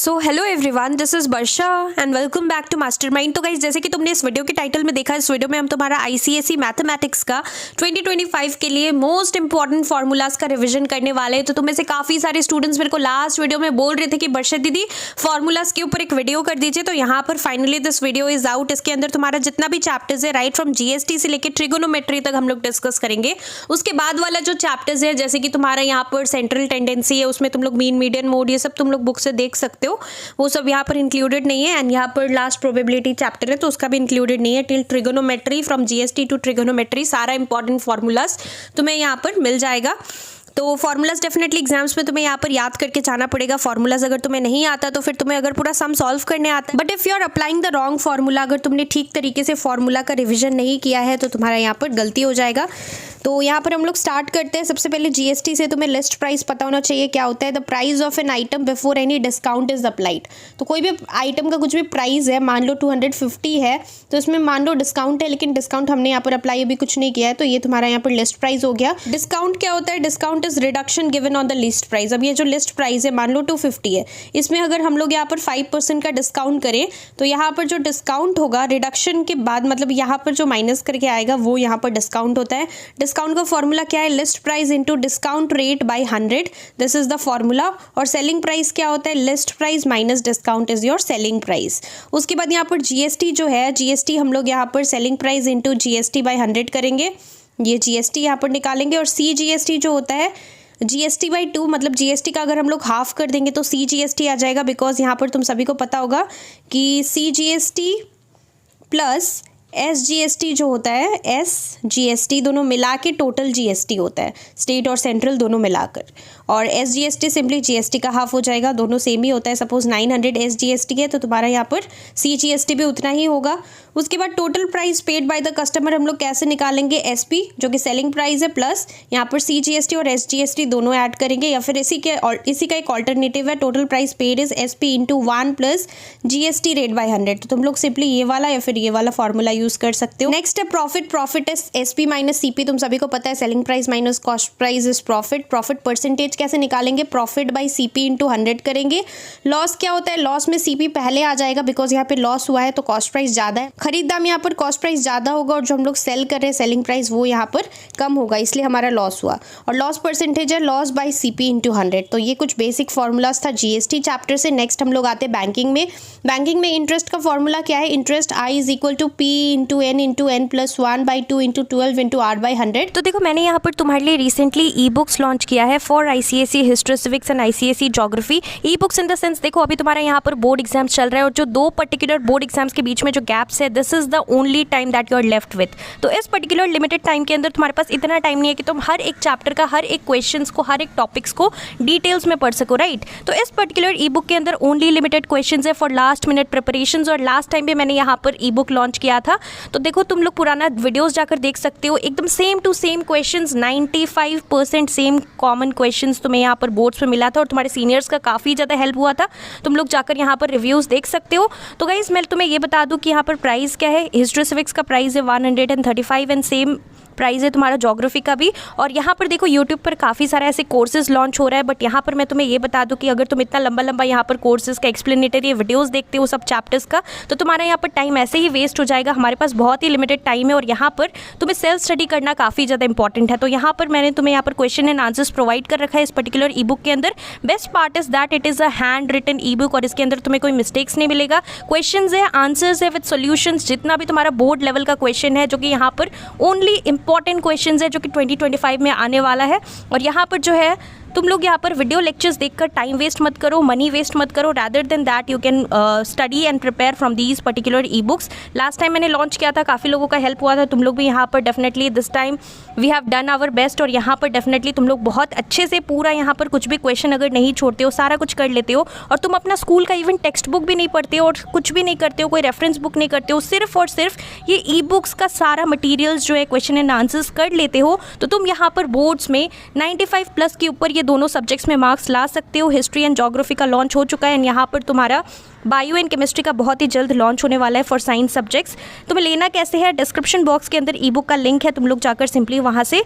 So hello everyone, this is Varsha and welcome back to mastermind. तो guys, जैसे कि तुमने इस वीडियो के टाइटल में देखा, इस वीडियो में हम तुम्हारा आईसीएसई मैथमेटिक्स का 2025 के लिए मोस्ट इंपॉर्टेंट फार्मूलाज का रिवीजन करने वाले हैं। तो तुम्हें से काफ़ी सारे स्टूडेंट्स मेरे को लास्ट वीडियो में बोल रहे थे कि वर्षा दीदी फार्मूलाज के ऊपर एक वीडियो कर दीजिए। तो यहाँ पर finally this video is out. इसके अंदर तुम्हारा जितना भी चैप्टर्स है, राइट फ्रॉम जीएसटी से लेकर ट्रिगोनोमेट्री तक हम लोग डिस्कस करेंगे। उसके बाद वाला जो चैप्टर्स है, जैसे कि तुम्हारा यहाँ पर सेंट्रल टेंडेंसी है, उसमें तुम लोग मीन मीडियन मोड, ये सब तुम लोग बुक से देख सकते हो, वो सब यहाँ पर इंक्लूडेड नहीं है। एंड यहाँ पर लास्ट प्रोबेबिलिटी चैप्टर है, तो उसका भी इंक्लूडेड नहीं है। Till trigonometry, from GST to trigonometry, सारा इंपॉर्टेंट फार्मूलाज तुम्हें यहाँ पर मिल जाएगा। तो फार्मूलाज डेफिनेटली एग्जाम्स में तुम्हें यहाँ पर याद करके जाना पड़ेगा। फार्मूलाज अगर तुम्हें नहीं आता तो फिर तुम्हें अगर पूरा सम सॉल्व करने आता है, but if you are applying the wrong formula, अगर तुमने ठीक तरीके से फार्मूला का रिवीजन नहीं किया है तो तुम्हारा यहाँ पर गलती हो जाएगा। तो यहाँ पर हम लोग स्टार्ट करते हैं। सबसे पहले जीएसटी से तुम्हें लिस्ट प्राइस पता होना चाहिए क्या होता है। The price of an item before any discount is applied. तो कोई भी आइटम का कुछ भी प्राइस है, मान लो 250 है, तो इसमें मान लो डिस्काउंट है, लेकिन डिस्काउंट हमने यहाँ पर अप्लाई अभी कुछ नहीं किया है, तो ये तुम्हारा यहाँ पर लिस्ट प्राइस हो गया। डिस्काउंट क्या होता है? Discount is reduction given on the list price. अब ये जो लिस्ट प्राइस है, मान लो 250 है, इसमें अगर हम लोग यहाँ पर 5% का डिस्काउंट करें तो यहाँ पर जो डिस्काउंट होगा रिडक्शन के बाद, मतलब यहाँ पर जो माइनस करके आएगा वो यहाँ पर डिस्काउंट होता है। डिस्काउंट का फॉर्मूला क्या है? List price into discount rate by 100, this is the formula. और सेलिंग प्राइस क्या होता है? List price minus discount is your selling price. उसके बाद यहाँ पर जीएसटी जो है, जीएसटी हम लोग यहाँ पर selling price into GST by 100 करेंगे, ये जीएसटी यहाँ पर निकालेंगे। और सी जीएसटी जो होता है जीएसटी बाई 2, मतलब जीएसटी का अगर हम लोग हाफ कर देंगे तो सी जीएसटी आ जाएगा, बिकॉज यहाँ पर तुम सभी को पता होगा कि C GST plus S GST जो होता है, एस जीएसटी दोनों मिला के टोटल जीएसटी होता है, स्टेट और सेंट्रल दोनों मिलाकर। और एस जीएसटी सिंपली जीएसटी का हाफ हो जाएगा, दोनों सेम ही होता है। सपोज 900 एस जीएसटी है तो तुम्हारा यहाँ पर सी जीएसटी भी उतना ही होगा। उसके बाद total price paid by the customer हम लोग कैसे निकालेंगे? एसपी जो कि सेलिंग प्राइस है, प्लस यहाँ पर सी जीएसटी और एस जीएसटी दोनों ऐड करेंगे, या फिर इसी का एक ऑल्टरनेटिव है, total price paid is SP into 1 plus GST rate by 100। तो तुम लोग सिंपली ये वाला या फिर ये वाला फॉर्मूला यूज कर सकते हो। नेक्स्ट है profit. Profit is SP minus CP, तुम सभी को पता है selling price minus cost price is profit. Profit percentage कैसे निकालेंगे? प्रॉफिट बाई सीपी इंटू 100 करेंगे। लॉस क्या होता है? लॉस में सीपी पहले आ जाएगा, बिकॉज यहाँ पे लॉस हुआ है तो कॉस्ट प्राइस ज्यादा है। खरीद दाम यहाँ पर कॉस्ट प्राइस ज्यादा होगा और जो हम लोग सेल कर रहे हैं सेलिंग प्राइस वो यहाँ पर कम होगा, इसलिए हमारा लॉस हुआ। और लॉस परसेंटेज है लॉस बाई सीपी इंटू 100। तो ये कुछ बेसिक फॉर्मूलाज था जीएसटी चैप्टर से। नेक्स्ट हम लोग आते हैं बैंकिंग में। बैंकिंग में इंटरेस्ट का फॉर्मूला क्या है? Interest I is equal to P into N into N plus 1/2 into 12 into R by 100। तो देखो, मैंने यहाँ पर तुम्हारे लिए रिसेंटली ई बुक्स लॉन्च किया है for ICSE history, civics and ICSE geography. E books in the sense, देखो अभी तुम्हारा यहाँ पर बोर्ड एग्जाम्स चल रहा है और जो दो पर्टिकुलर बोर्ड एग्जाम्स के बीच में जो गैप्स है, this is the only time that you are left with. तो इस पर्टिकुलर लिमिटेड टाइम के अंदर तुम्हारे पास इतना टाइम नहीं है कि तुम हर एक चैप्टर का, हर एक क्वेश्चंस को, हर एक टॉपिक्स को डिटेल्स में पढ़ सको, राइट। तो इस पर्टिकुलर ई बुक के अंदर ओनली लिमिटेड क्वेश्चंस है फॉर लास्ट मिनट प्रिपरेशंस। और लास्ट टाइम भी मैंने यहाँ पर ई बुक लॉन्च किया था, तो देखो तुम लोग पुराना वीडियोस जाकर देख सकते हो, एकदम same to same questions, 95% same common questions तुम्हें यहाँ पर बोर्ड्स पे मिला था और तुम्हारे सीनियर्स का काफ़ी ज़्यादा हेल्प हुआ था। तुम लोग जाकर यहाँ पर रिव्यूज़ देख सकते हो। तो गाइस, मैं तुम्हें ये बता दूँ कि यहाँ पर प्राइस क्या है। हिस्ट्री सिविक्स का प्राइस है 135 एंड सेम प्राइस है तुम्हारा ज्योग्राफी का भी। और यहाँ पर देखो यूट्यूब पर काफ़ी सारे ऐसे कोर्सेज लॉन्च हो रहा है, बट यहाँ पर मैं तुम्हें ये बता दूँ कि अगर तुम इतना लंबा लंबा यहाँ पर कोर्सेज का एक्सप्लेनेटरी वीडियोस देखते हो सब चैप्टर्स का, तो तुम्हारा यहाँ पर टाइम ऐसे ही वेस्ट हो जाएगा। हमारे पास बहुत ही लिमिटेड टाइम है और यहाँ पर तुम्हें सेल्फ स्टडी करना काफ़ी ज़्यादा इंपॉर्टेंट है। तो यहाँ पर मैंने तुम्हें यहाँ पर क्वेश्चन एंड आंसर्स प्रोवाइड कर रखा है इस पर्टिकुलर ई बुक के अंदर। Best part is that it is a handwritten e book और इसके अंदर तुम्हें कोई मिस्टेक्स नहीं मिलेगा। क्वेश्चन है, आंसर्स है विद सोल्यूशंस, जितना भी तुम्हारा बोर्ड लेवल का क्वेश्चन है, जो कि यहाँ पर ओनली इंपॉर्टेंट क्वेश्चन है जो कि 2025 में आने वाला है। और यहाँ पर जो है तुम लोग यहाँ पर वीडियो लेक्चर्स देखकर टाइम वेस्ट मत करो, मनी वेस्ट मत करो। Rather than that you can study and prepare from these particular e books. Last time मैंने लॉन्च किया था, काफ़ी लोगों का हेल्प हुआ था। तुम लोग भी यहाँ पर definitely this time we have done our best और यहाँ पर डेफिनेटली तुम लोग बहुत अच्छे से पूरा यहाँ पर कुछ भी क्वेश्चन अगर नहीं छोड़ते हो, सारा कुछ कर लेते हो। और तुम अपना स्कूल का इवन टेक्स्ट बुक भी नहीं पढ़ते हो और कुछ भी नहीं करते हो, कोई रेफरेंस बुक नहीं करते हो, सिर्फ और सिर्फ ये ई बुक्स का सारा मटीरियल्स जो है क्वेश्चन एंड आंसर्स कर लेते हो, तो तुम यहाँ पर बोर्ड्स में 95+ के ऊपर ये दोनों सब्जेक्ट्स में मार्क्स ला सकते हो। हिस्ट्री एंड ज्योग्राफी का लॉन्च हो चुका है एंड यहाँ पर तुम्हारा बायो एंड केमिस्ट्री का बहुत ही जल्द लॉन्च होने वाला है फॉर साइंस सब्जेक्ट्स। तुम्हें लेना कैसे है? डिस्क्रिप्शन बॉक्स के अंदर ई बुक का लिंक है, तुम लोग जाकर सिंपली वहाँ से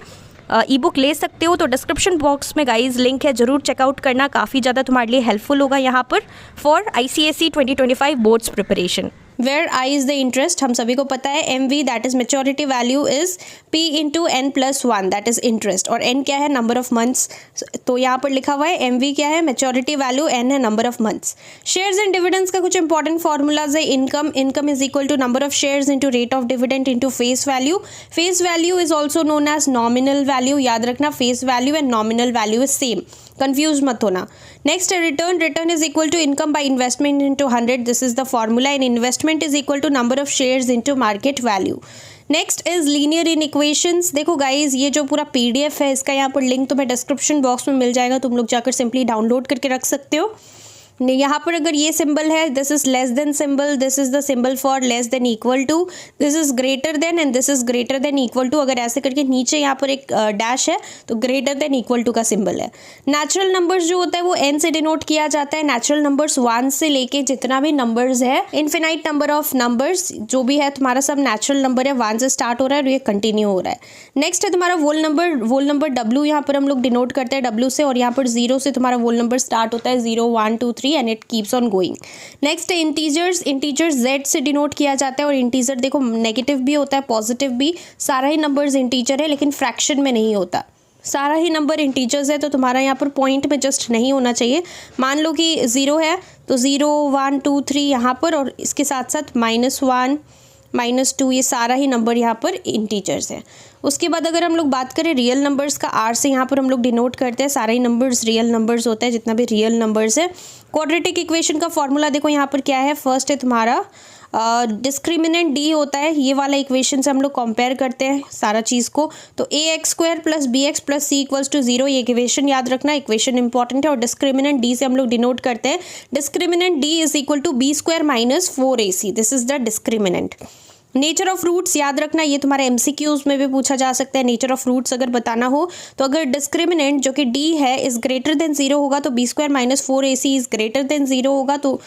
ई बुक ले सकते हो। तो डिस्क्रिप्शन बॉक्स में गाइज लिंक है, ज़रूर चेकआउट करना, काफ़ी ज़्यादा तुम्हारे लिए हेल्पफुल होगा यहाँ पर for ICSE 2025 boards preparation. Where I is the interest, हम सभी को पता है MV that is maturity value is P into N+1 that is interest, और N क्या है, नंबर ऑफ मंथ्स। तो यहाँ पर लिखा हुआ है MV क्या है, मेच्योरिटी वैल्यू, N है number of months. Shares and dividends का कुछ इंपॉर्टेंट फॉर्मूलाज है। Income is equal to number of shares into rate of dividend into face value. Face value is also known as nominal value, याद रखना face value and nominal value is same, confuse मत होना। Next है return is equal to income by investment into 100, this is the formula, and investment is equal to number of shares into market value. Next is linear in equations. देखो guys, ये जो पूरा PDF है इसका यहाँ पर link तुम्हें description box में मिल जाएगा, तुम लोग जाकर सिंपली डाउनलोड करके रख सकते हो। यहाँ पर अगर ये सिंबल है, this is less than symbol, this is the symbol for less than equal to, this is greater than and this is greater than equal to. अगर ऐसे करके नीचे यहाँ पर एक डैश है तो ग्रेटर देन इक्वल टू का सिंबल है। नेचुरल नंबर्स जो होता है वो N से डिनोट किया जाता है। नेचुरल नंबर्स 1 से लेके जितना भी नंबर्स है, इन्फिनाइट नंबर ऑफ नंबर्स जो भी है तुम्हारा सब नेचुरल नंबर है, 1 से स्टार्ट हो रहा है और ये कंटिन्यू हो रहा है। नेक्स्ट है तुम्हारा वोल नंबर W, यहाँ पर हम लोग डिनोट करते हैं W से, और यहाँ पर 0 से तुम्हारा वोल नंबर स्टार्ट होता है, 0 1 2 3 and it keeps on going. Next है इंटीजर्स Z से डिनोट किया जाता है, और इंटीजर देखो नेगेटिव भी होता है पॉजिटिव भी, सारा ही नंबर्स इंटीजर है लेकिन फ्रैक्शन में नहीं होता। सारा ही नंबर इंटीजर्स है तो तुम्हारा यहाँ पर पॉइंट में जस्ट नहीं होना चाहिए। मान लो कि 0 है तो 0 1 2 3 यहाँ पर, और इसके साथ साथ -1 -2 ये सारा ही नंबर यहाँ पर इंटीजर्स है। उसके बाद अगर हम लोग बात करें रियल नंबर्स का, R से यहाँ पर हम लोग डिनोट करते हैं, सारे ही नंबर्स रियल नंबर्स होते हैं जितना भी रियल नंबर्स है। क्वाड्रेटिक इक्वेशन का फॉर्मूला देखो यहाँ पर क्या है, फर्स्ट है तुम्हारा डिस्क्रिमिनेंट D होता है, ये वाला इक्वेशन से हम लोग कंपेयर करते हैं सारा चीज़ को। तो AX² + BX + C = 0, ये इक्वेशन याद रखना, इक्वेशन इंपॉर्टेंट है। और डिस्क्रिमिनेंट D से हम लोग डिनोट करते हैं, discriminant D is equal to B² - 4AC, this is the discriminant. Nature of roots याद रखना, ये तुम्हारे MCQs में भी पूछा जा सकता है। नेचर ऑफ रूट्स अगर बताना हो तो अगर डिस्क्रिमिनेंट जो कि D है इज ग्रेटर देन 0 होगा तो B² - 4AC is greater then 0 होगा, तो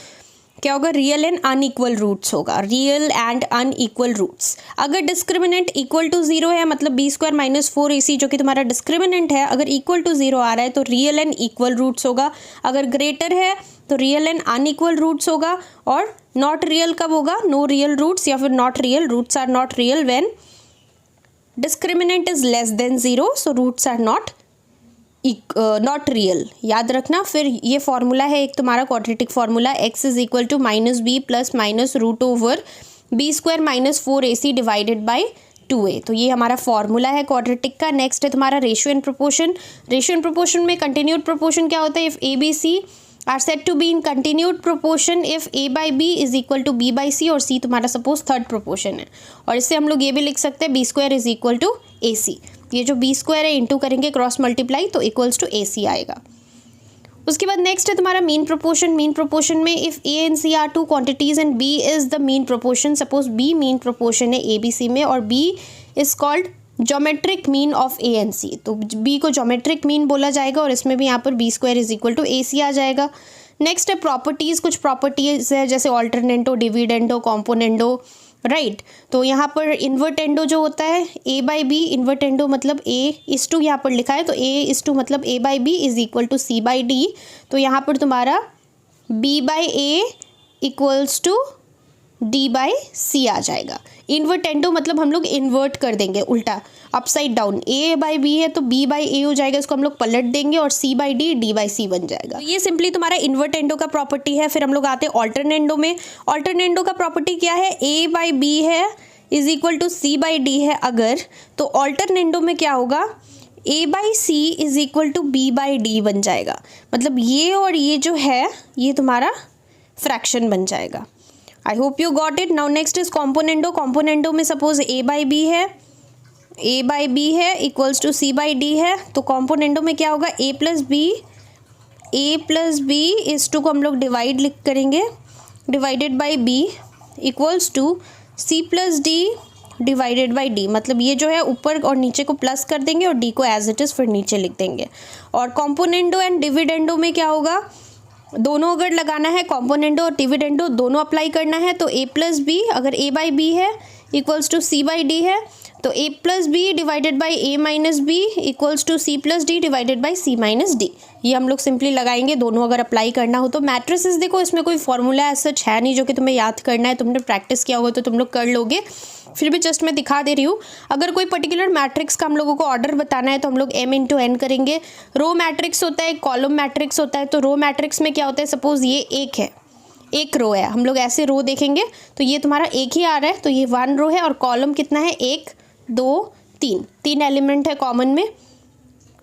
क्या होगा, रियल एंड अनइक्वल रूट्स होगा, रियल एंड अनइक्वल रूट्स। अगर डिस्क्रिमिनेंट इक्वल टू 0 है मतलब B² - 4AC जो कि तुम्हारा डिस्क्रिमिनेंट है, अगर इक्वल टू 0 आ रहा है तो रियल एंड इक्वल रूट्स होगा। अगर ग्रेटर है तो रियल एंड अनइक्वल रूट्स होगा। और नॉट रियल कब होगा, नो रियल रूट्स या फिर not real, roots are not real when discriminant is less than 0, so roots are not real, याद रखना। फिर ये फॉर्मूला है एक तुम्हारा quadratic formula, x is equal to -b + -√B² - 4AC divided by 2a, तो ये हमारा फॉर्मूला है क्वाड्रेटिक का। नेक्स्ट है तुम्हारा ratio and proportion. Ratio and proportion में कंटिन्यूड प्रोपोर्शन क्या होता है, if ABC are set to be in continued proportion if A/B is equal to B/C, और C तुम्हारा सपोज थर्ड प्रोपोर्शन है। और इससे हम लोग ये भी लिख सकते हैं B² is equal to AC, ये जो B² है इंटू करेंगे क्रॉस मल्टीप्लाई तो इक्वल्स टू AC आएगा। उसके बाद नेक्स्ट है तुम्हारा मीन प्रोपोर्शन। मीन प्रोपोर्शन में if A and C are 2 quantities and B is the mean proportion, suppose B mean proportion है ABC में और B is called geometric mean of A and C, तो B को geometric mean बोला जाएगा और इसमें भी यहाँ पर B² is equal to AC आ जाएगा। नेक्स्ट है प्रॉपर्टीज़, कुछ प्रॉपर्टीज़ है जैसे ऑल्टरनेंडो, डिविडेंडो, कॉम्पोनेंडो, राइट। तो यहाँ पर इन्वर्टेंडो जो होता है A/B, इन्वर्टेंडो मतलब A/2 यहाँ पर लिखा है, तो A/2 मतलब A/B is equal to C/D, तो यहाँ पर तुम्हारा B/A इक्वल्स टू D/C आ जाएगा। इन्वर्टेंडो मतलब हम लोग इन्वर्ट कर देंगे, उल्टा अपसाइड डाउन, A/B है तो B/A हो जाएगा, इसको हम लोग पलट देंगे और C/D D/C बन जाएगा। तो ये सिंपली तुम्हारा इन्वर्टेंडो का प्रॉपर्टी है। फिर हम लोग आते हैं ऑल्टरनेंडो में। ऑल्टरनेंडो का प्रॉपर्टी क्या है, A/B है इज इक्वल टू C/D है अगर, तो ऑल्टरनेंडो में क्या होगा, A/C is equal to B/D बन जाएगा, मतलब ये और ये जो है ये तुम्हारा फ्रैक्शन बन जाएगा। I hope you got it. Now next is componendo. Componendo में सपोज A/B है इक्वल्स टू C/D है, तो कॉम्पोनेंडो में क्या होगा, A प्लस बी इस टू को हम लोग डिवाइड लिख करेंगे, divided by B equals to C plus D divided by D, मतलब ये जो है ऊपर और नीचे को प्लस कर देंगे और D को एज इट इज़ फिर नीचे लिख देंगे। और कॉम्पोनेंडो एंड डिविडेंडो में क्या होगा, दोनों अगर लगाना है, कॉम्पोनेंडो और डिविडेंडो दोनों अप्लाई करना है, तो A प्लस बी, अगर A/B है equals to C by D है, तो A plus B divided by A minus B equals to C plus D divided by C minus D. ये हम लोग सिंपली लगाएंगे, दोनों अगर अप्लाई करना हो तो। मैट्रिसेस देखो इसमें कोई फॉर्मूला ऐसा है नहीं जो कि तुम्हें याद करना है, तुमने प्रैक्टिस किया होगा तो तुम लोग कर लोगे, फिर भी जस्ट मैं दिखा दे रही हूँ। अगर कोई पर्टिकुलर मैट्रिक्स का हम लोगों को ऑर्डर बताना है तो हम लोग m इंटू एन करेंगे। रो मैट्रिक्स होता है, कॉलम मैट्रिक्स होता है, तो रो मैट्रिक्स में क्या होता है, सपोज ये एक है, एक रो है, हम लोग ऐसे रो देखेंगे तो ये तुम्हारा एक ही आ रहा है, तो ये 1 रो है, और कॉलम कितना है, 1 2 3, 3 एलिमेंट है कॉमन में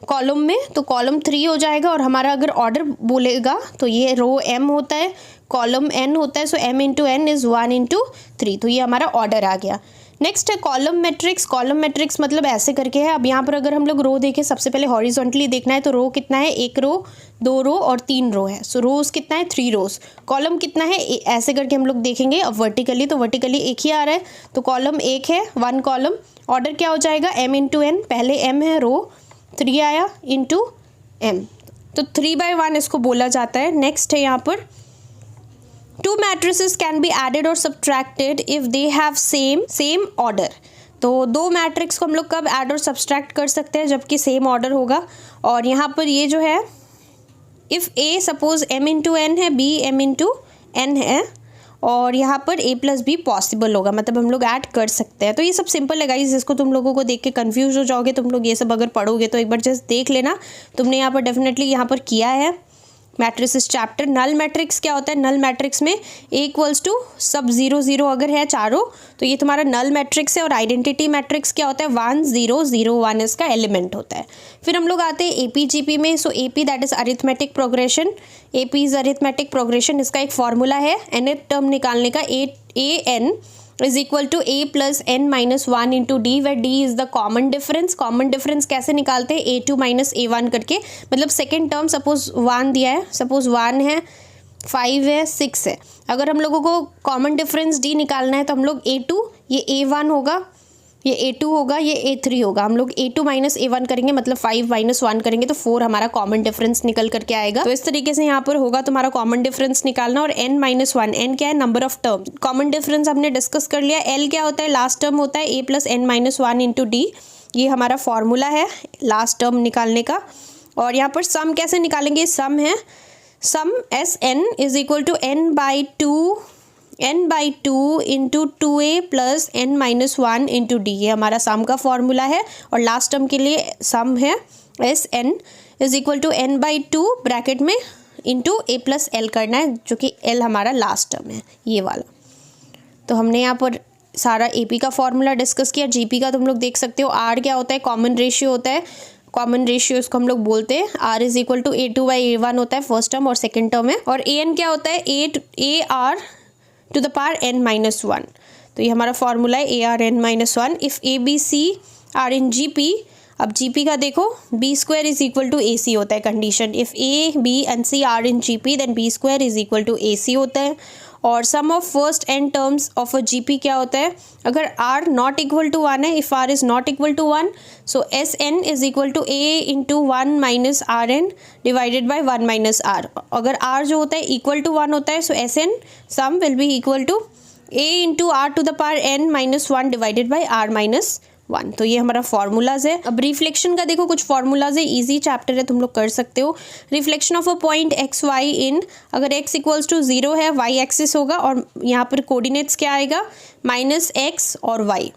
कॉलम में, तो कॉलम 3 हो जाएगा। और हमारा अगर ऑर्डर बोलेगा तो ये रो m होता है, कॉलम n होता है, so m into N is 1 into 3, तो ये हमारा ऑर्डर आ गया। नेक्स्ट है कॉलम मैट्रिक्स। कॉलम मैट्रिक्स मतलब ऐसे करके है। अब यहाँ पर अगर हम लोग रो देखें, सबसे पहले हॉरिजॉन्टली देखना है, तो रो कितना है, 1 रो 2 रो और 3 रो है, सो रोज कितना है, 3 रोज। कॉलम कितना है, ऐसे करके हम लोग देखेंगे। अब वर्टिकली, तो वर्टिकली एक ही आ रहा है, तो कॉलम 1 है, 1 कॉलम। ऑर्डर क्या हो जाएगा, m इंटू एन, पहले m है, रो 3 आया इंटू m, तो 3/1 इसको बोला जाता है। नेक्स्ट है यहाँ पर two matrices can be added or subtracted if they have same order। तो दो मैट्रिक्स को हम लोग कब ऐड और सब्सट्रैक्ट कर सकते हैं, जबकि सेम ऑर्डर होगा। और यहाँ पर ये जो है, if a suppose m into N है, b m इंटू एन है, और यहाँ पर a प्लस बी पॉसिबल होगा, मतलब हम लोग ऐड कर सकते हैं। तो ये सब सिंपल है गाइस, जिसको तुम लोगों को देख के कंफ्यूज हो जाओगे, तुम लोग ये सब अगर पढ़ोगे तो एक बार जस्ट देख लेना, तुमने यहाँ पर डेफिनेटली यहाँ पर किया है। Matrices chapter. नल मैट्रिक्स क्या होता है, नल मैट्रिक्स में a इक्वल्स टू सब 0 0 अगर है चारों, तो ये तुम्हारा नल मैट्रिक्स है। और आइडेंटिटी मैट्रिक्स क्या होता है, 1 0 0 1 इसका एलिमेंट होता है। फिर हम लोग आते हैं AP GP में। So AP that is arithmetic progression, AP is arithmetic progression. इसका एक फॉर्मूला है nth टर्म निकालने का, an is equal to a plus n minus 1 into D, where d is the common difference. Common difference कैसे निकालते हैं, a2 minus a1 करके, मतलब सेकेंड टर्म सपोज 1 दिया है, सपोज 1 है, 5 है, 6 है, अगर हम लोगों को कॉमन डिफरेंस d निकालना है तो हम लोग a2, ये a1 होगा, ये a2 होगा, ये a3 होगा, हम लोग a2 माइनस a1 करेंगे, मतलब 5 माइनस 1 करेंगे तो 4 हमारा कॉमन डिफरेंस निकल करके आएगा। तो इस तरीके से यहाँ पर होगा तुम्हारा कॉमन डिफरेंस निकालना। और n माइनस 1, n क्या है, number of term. Common difference हमने डिस्कस कर लिया। l क्या होता है, लास्ट टर्म होता है, a plus n minus 1 into D, ये हमारा फॉर्मूला है लास्ट टर्म निकालने का। और यहाँ पर सम कैसे निकालेंगे, सम है, sum Sn is equal to n by 2 into 2a plus n minus 1 into D, ये हमारा सम का फॉर्मूला है। और लास्ट टर्म के लिए सम है Sn is equal to n by 2 bracket में इंटू a प्लस l करना है, जो कि l हमारा लास्ट टर्म है, ये वाला। तो हमने यहाँ पर सारा AP का फॉर्मूला डिस्कस किया। GP का तुम लोग देख सकते हो, R क्या होता है, कॉमन रेशियो होता है, कॉमन रेशियो इसको हम लोग बोलते हैं। R is equal to a2 by a1 होता है, फर्स्ट टर्म और सेकेंड टर्म है। और an क्या होता है, AR to the power n minus 1, तो ये हमारा फॉर्मूला है ARn-1। If A B C are in GP, अब GP का देखो, b square is equal to AC होता है condition. If A B and C are in GP then b square is equal to AC होता है। और sum of first n terms of a GP क्या होता है, अगर R नॉट इक्वल टू 1 है, if R is not equal to 1, so Sn is equal to A into 1 minus Rn divided by 1 minus R। अगर R जो होता है equal to 1 होता है, so Sn sum will be equal to A into R to the power n minus 1 divided by R minus 1। तो ये हमारा formulas है। अब रिफ्लेक्शन का देखो, कुछ फॉर्मूलाज है, इजी चैप्टर है, तुम लोग कर सकते हो। Reflection of a point X Y in, अगर x इक्वल्स टू 0 है, y एक्सिस होगा, और यहाँ पर कोऑर्डिनेट्स क्या आएगा, -x और y।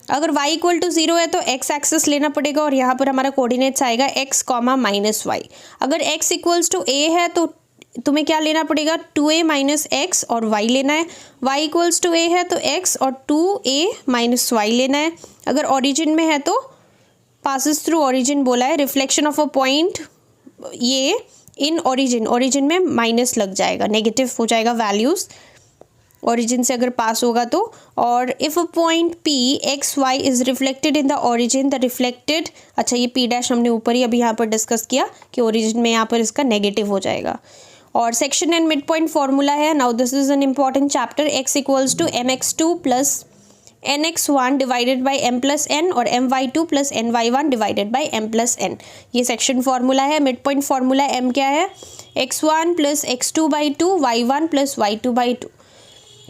अगर y इक्वल टू 0 है तो x एक्सिस लेना पड़ेगा, और यहाँ पर हमारा कोऑर्डिनेट्स आएगा x, -y। अगर x इक्वल्स टू a है तो तुम्हें क्या लेना पड़ेगा, 2a माइनस एक्स और y लेना है। y इक्वल्स टू a है तो x और 2a माइनस y लेना है। अगर ओरिजिन में है तो पासिस थ्रू ओरिजिन बोला है। रिफ्लेक्शन ऑफ अ पॉइंट ये इन ओरिजिन, ओरिजिन में माइनस लग जाएगा, नेगेटिव हो जाएगा वैल्यूज़ ओरिजिन से अगर पास होगा तो। और if a point p x y is reflected in the origin, the reflected, अच्छा ये p डैश हमने ऊपर ही अभी यहाँ पर डिस्कस किया कि ओरिजिन में यहाँ पर इसका नेगेटिव हो जाएगा। और section and mid point formula है। Now this is an important chapter. x equals to mx2 plus nx1 divided by m plus n और my2 plus ny1 divided by m plus n, ये section formula है। Mid point formula m क्या है, x1 plus x2 by 2 y1 plus y2 by 2।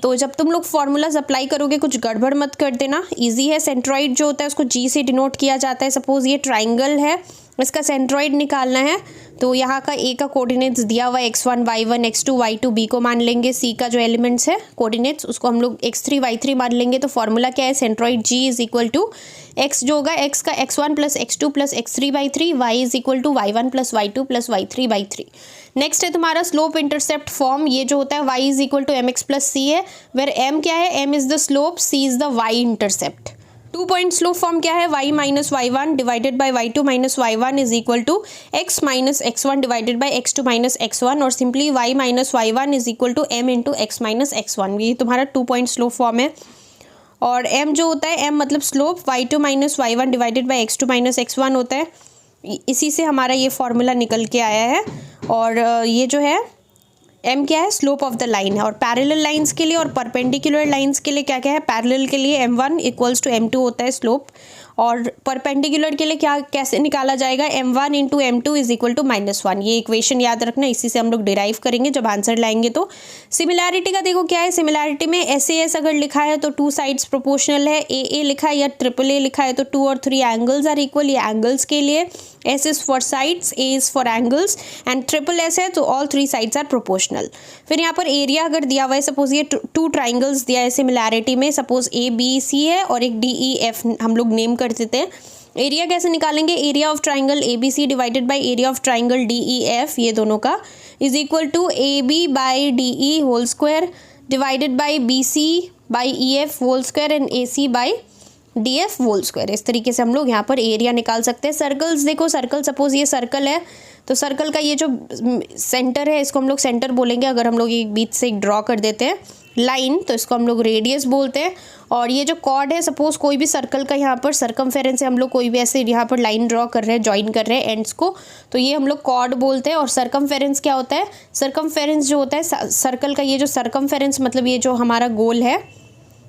तो जब तुम लोग formulas apply करोगे कुछ गड़बड़ मत कर देना, इजी है। सेंट्रॉइड जो होता है उसको जी से डिनोट किया जाता है। सपोज ये ट्राइंगल है, इसका सेंट्रॉइड निकालना है, तो यहाँ का ए का कोऑर्डिनेट्स दिया हुआ है x1 y1 x2 y2, B को मान लेंगे, सी का जो एलिमेंट्स है कोऑर्डिनेट्स उसको हम लोग x3 y3 मान लेंगे। तो फॉर्मूला क्या है, centroid g is equal to x जो होगा x का x1 plus x2 plus x3 y3, y is equal to y1 plus y2 plus y3 y3। Next है तुम्हारा स्लोप इंटरसेप्ट फॉर्म, ये जो होता है y is equal to M X plus C है, वेर m क्या है, m is the slope, c is the y intercept. 2 point slope form क्या है, y minus y1 divided by y2 minus y1 is equal to x minus x1 divided by x2 minus x1, और simply y minus y1 is equal to m into x minus x1। ये तुम्हारा 2 point slope form है। और m जो होता है, m मतलब slope, y2 minus y1 divided by x2 minus x1 होता है। इसी से हमारा ये फॉर्मूला निकल के आया है। और ये जो है m क्या है, स्लोप ऑफ द लाइन है। और पैरेलल लाइंस के लिए और परपेंडिकुलर लाइंस के लिए क्या क्या है, पैरेलल के लिए m1 इक्वल्स टू m2 होता है स्लोप, और परपेंडिकुलर के लिए क्या कैसे निकाला जाएगा, m1 into m2 is equal to -1। ये इक्वेशन याद रखना, इसी से हम लोग डिराइव करेंगे जब आंसर लाएंगे। तो सिमिलैरिटी का देखो क्या है, सिमिलैरिटी में SAS अगर लिखा है तो 2 साइड्स प्रोपोर्शनल है, AA लिखा है या AAA लिखा है तो 2 और 3 एंगल्स आर इक्वल। ये एंगल्स के लिए, S is for sides, A is for angles, and SSS है तो ऑल 3 साइड्स आर प्रोपोर्शनल। फिर यहाँ पर एरिया अगर दिया हुआ है, सपोज ये 2 ट्राइंगल्स दिया है सिमिलैरिटी में, सपोज ABC है और एक DEF हम लोग नेम कर देते हैं। एरिया कैसे निकालेंगे, area of triangle ABC divided by area of triangle DEF, ये दोनों का is equal to AB by DE whole square divided by BC by EF whole square and AC by DF whole square. इस तरीके से हम लोग यहाँ पर एरिया निकाल सकते हैं। सर्कल्स देखो, सर्कल सपोज ये सर्कल है, तो सर्कल का ये जो सेंटर है इसको हम लोग सेंटर बोलेंगे। अगर हम लोग एक बीच से एक ड्रॉ कर देते हैं लाइन तो इसको हम लोग रेडियस बोलते हैं। और ये जो कॉर्ड है, सपोज कोई भी सर्कल का यहाँ पर सर्कमफेरेंस है, हम लोग कोई भी ऐसे यहाँ पर लाइन ड्रॉ कर रहे हैं, ज्वाइन कर रहे हैं एंड्स को, तो ये हम लोग कॉर्ड बोलते हैं। और सर्कमफेरेंस क्या होता है, सर्कमफेरेंस जो होता है सर्कल का, ये जो सर्कमफेरेंस मतलब ये जो हमारा गोल है,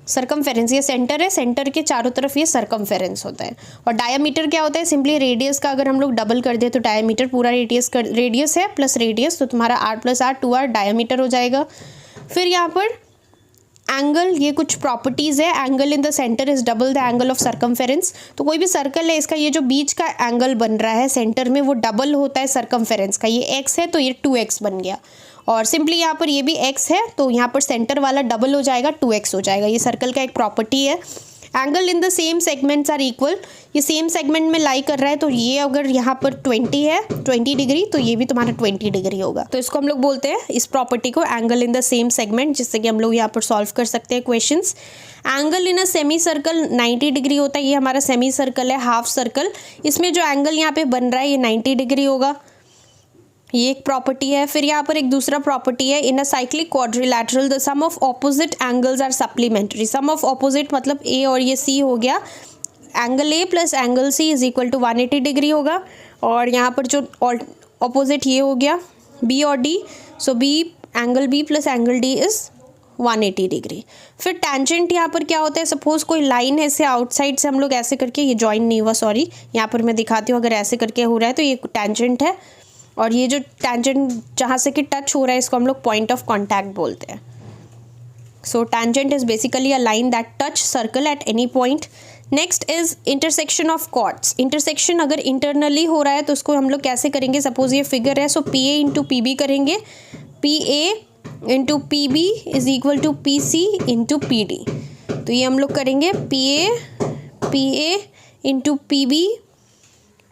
सर्कमफेरेंस ये सेंटर है, सेंटर के चारों तरफ ये सर्कमफेरेंस होता है। और डायमीटर क्या होता है, सिंपली रेडियस का अगर हम लोग डबल कर दे तो डायमीटर पूरा रेडियस है प्लस रेडियस, तो तुम्हारा r plus r 2r diameter हो जाएगा। फिर यहाँ पर एंगल, ये कुछ प्रॉपर्टीज़ है, angle in the centre is double the angle of circumference. तो कोई भी सर्कल है, इसका ये जो बीच का एंगल बन रहा है सेंटर में वो डबल होता है सर्कमफेरेंस का। ये x है तो ये 2x बन गया, और सिंपली यहाँ पर ये भी x है तो यहाँ पर सेंटर वाला डबल हो जाएगा, 2x हो जाएगा। ये सर्कल का एक प्रॉपर्टी है। Angle in the same segments are equal, ये सेम सेगमेंट में लाई कर रहा है, तो ये अगर यहाँ पर 20 है 20 डिग्री तो ये भी तुम्हारा 20 डिग्री होगा। तो इसको हम लोग बोलते हैं, इस प्रॉपर्टी को, angle in the same segment, जिससे कि हम लोग यहाँ पर सॉल्व कर सकते हैं questions. Angle in a semi circle 90 degree होता है। ये हमारा सेमी सर्कल है, हाफ सर्कल, इसमें जो एंगल यहाँ पे बन रहा है ये 90 डिग्री होगा। ये एक प्रॉपर्टी है। फिर यहाँ पर एक दूसरा प्रॉपर्टी है, in a cyclic quadrilateral the sum of opposite angles are supplementary. Sum of opposite मतलब ए और ये सी हो गया, angle A plus angle C is equal to 180 degree होगा। और यहाँ पर जो ऑपोजिट ये हो गया बी और D, so B angle B plus angle D is 180 degree. फिर टेंजेंट यहाँ पर क्या होता है, सपोज कोई लाइन है, ऐसे आउटसाइड से हम लोग ऐसे करके, ये जॉइन नहीं हुआ सॉरी, यहाँ पर मैं दिखाती हूँ, अगर ऐसे करके हो रहा है तो ये टेंजेंट है। और ये जो टेंजेंट जहाँ से कि टच हो रहा है इसको हम लोग पॉइंट ऑफ कॉन्टैक्ट बोलते हैं। So tangent is basically a line that touch circle at any point. Next is intersection of chords. Intersection अगर इंटरनली हो रहा है तो उसको हम लोग कैसे करेंगे, सपोज ये फिगर है, सो PA इंटू PB करेंगे, PA into PB is equal to PC into PD। तो ये हम लोग करेंगे PA इंटू PB,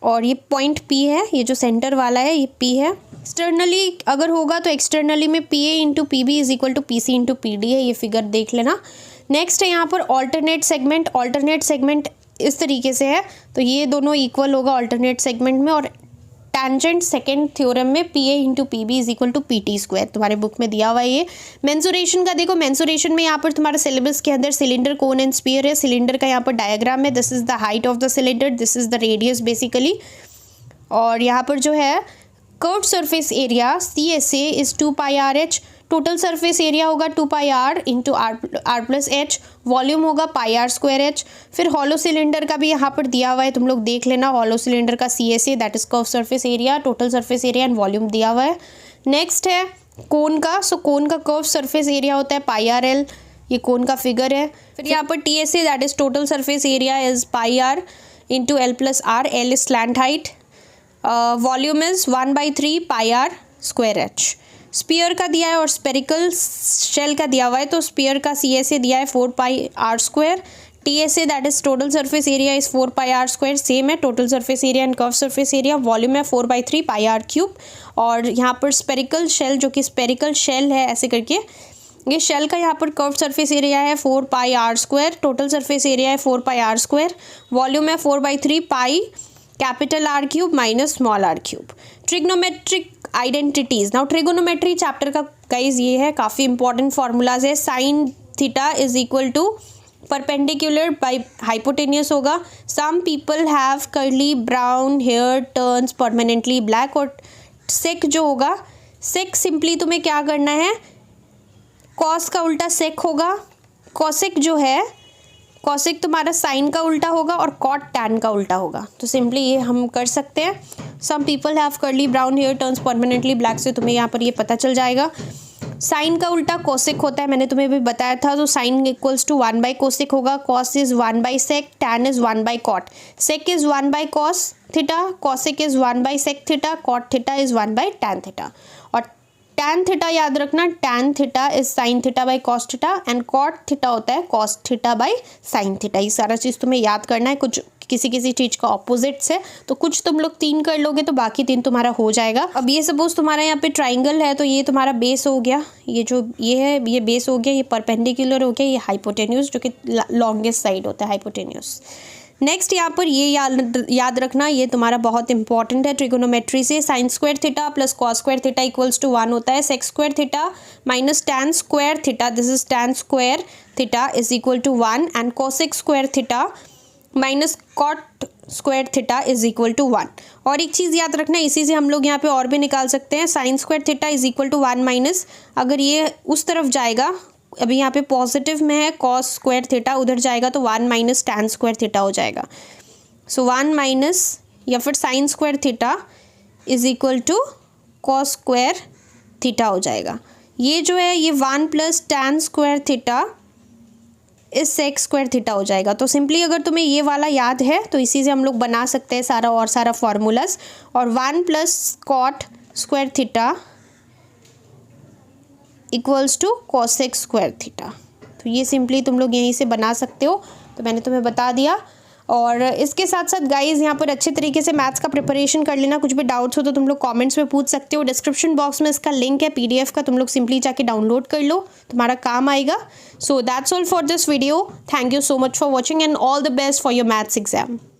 और ये पॉइंट P है, ये जो सेंटर वाला है ये P है। एक्सटर्नली अगर होगा तो एक्सटर्नली में PA into PB is equal to PC into PD है, ये फिगर देख लेना। नेक्स्ट है यहाँ पर ऑल्टरनेट सेगमेंट। ऑल्टरनेट सेगमेंट इस तरीके से है, तो ये दोनों इक्वल होगा ऑल्टरनेट सेगमेंट में। और टेंजेंट सेकेंड थ्योरम में PA into PB is equal to PT square, तुम्हारे बुक में दिया हुआ है ये। मेंसुरेशन का देखो, मेंसुरेशन में यहाँ पर तुम्हारा सिलेबस के अंदर सिलेंडर, कोन एंड स्फीयर है। सिलेंडर का यहाँ पर डायग्राम है, this is the height of the cylinder, this is the radius basically. और यहाँ पर जो है curve surface area CSA is 2 pi RH, total surface area होगा 2 पाई R into R plus H, volume होगा पाई R स्क्वायर H। फिर hollow cylinder का भी यहाँ पर दिया हुआ है, तुम लोग देख लेना, हॉलो सिलेंडर का CSA that is curve surface area, total surface area and volume दिया हुआ है। नेक्स्ट है कोन का, सो कोन का कर्व सरफेस एरिया होता है पाई RL, ये कोन का फिगर है। फिर यहाँ पर T S A that is total surface area is pi r into l plus r, l is slant height, volume is 1/3 pi are square h. Sphere का दिया है और स्पेरिकल शेल का दिया हुआ है, तो स्पीयर का सी एस ए दिया है 4 pi are square, T S A that is total surface area is 4 pi are square, same है total surface area and curve surface area, volume है 4/3 पाई आर क्यूब। और यहाँ पर स्पेरिकल शेल जो कि spherical shell है ऐसे करके, ये शेल का यहाँ पर कर्व सरफेस एरिया है 4 pi are square, total surface area है 4 पाई आर स्क्वायर, वॉल्यूम है 4/3 pi capital R cube minus small R cube. Trigonometric identities, now trigonometry chapter का गाइज ये है, काफ़ी इंपॉर्टेंट फार्मूलाज है। Sine theta is equal to perpendicular by hypotenuse होगा। Some people have curly brown hair turns permanently black, और sec जो होगा, सेक simply तुम्हें क्या करना है, कॉस का उल्टा सेक होगा, कॉसेक जो है, कॉसेक तुम्हारा साइन का उल्टा होगा और कॉट टैन का उल्टा होगा। तो सिंपली ये हम कर सकते हैं। Some people have curly brown hair turns permanently black से तुम्हें यहाँ पर ये पता चल जाएगा। साइन का उल्टा कोसेक होता है, मैंने तुम्हें भी बताया था, तो साइन इक्वल्स टू 1/कोसेक होगा, कॉस इज 1/सेक, टैन इज 1/कॉट, सेक इज 1/कॉस थीटा, कॉसेक इज 1/सेक थीटा, कॉट थीटा इज 1/टैन थीटा। और टैन थीटा याद रखना, tan theta is sine theta by cos theta and cot theta होता है cos theta by sine theta. ये सारा चीज़ तुम्हें याद करना है, कुछ किसी किसी चीज़ का ऑपोजिट्स है, तो कुछ तुम लोग 3 कर लोगे तो बाकी 3 तुम्हारा हो जाएगा। अब ये सपोज तुम्हारा यहाँ पे ट्राइंगल है, तो ये तुम्हारा बेस हो गया, ये जो ये है ये बेस हो गया, ये परपेंडिकुलर हो गया, ये हाइपोटेन्यूस जो कि लॉन्गेस्ट साइड होता है हाइपोटेन्यूस। नेक्स्ट यहाँ पर ये याद रखना, ये तुम्हारा बहुत इंपॉर्टेंट है ट्रिगोनोमेट्री से, sine square theta plus cos square theta equals to 1 होता है, sec square theta minus tan square theta, this is tan square theta is equal to 1 and cosec square theta minus cot square theta is equal to 1। और एक चीज़ याद रखना, इसी से हम लोग यहाँ पे और भी निकाल सकते हैं, sine square theta is equal to 1 minus, अगर ये उस तरफ जाएगा, अभी यहाँ पे पॉजिटिव में है कॉस स्क्वायर थीटा, उधर जाएगा तो 1 माइनस टैन स्क्वायर थीटा हो जाएगा। सो 1 माइनस या फिर sine square theta is equal to cos square theta हो जाएगा। ये जो है ये 1 प्लस टैन स्क्वायर थीटा इस सेक स्क्वायर थीटा हो जाएगा। तो सिंपली अगर तुम्हें ये वाला याद है तो इसी से हम लोग बना सकते हैं सारा फार्मूलाज। और 1 plus cot square theta equals to cosec square theta, तो ये सिंपली तुम लोग यहीं से बना सकते हो, तो मैंने तुम्हें बता दिया। और इसके साथ साथ गाइज यहाँ पर अच्छे तरीके से मैथ्स का प्रिपरेशन कर लेना, कुछ भी डाउट्स हो तो तुम लोग कमेंट्स में पूछ सकते हो, डिस्क्रिप्शन बॉक्स में इसका लिंक है PDF का, तुम लोग सिंपली जाके डाउनलोड कर लो, तुम्हारा काम आएगा। So that's all for this video, thank you so much for watching and all the best for your maths exam.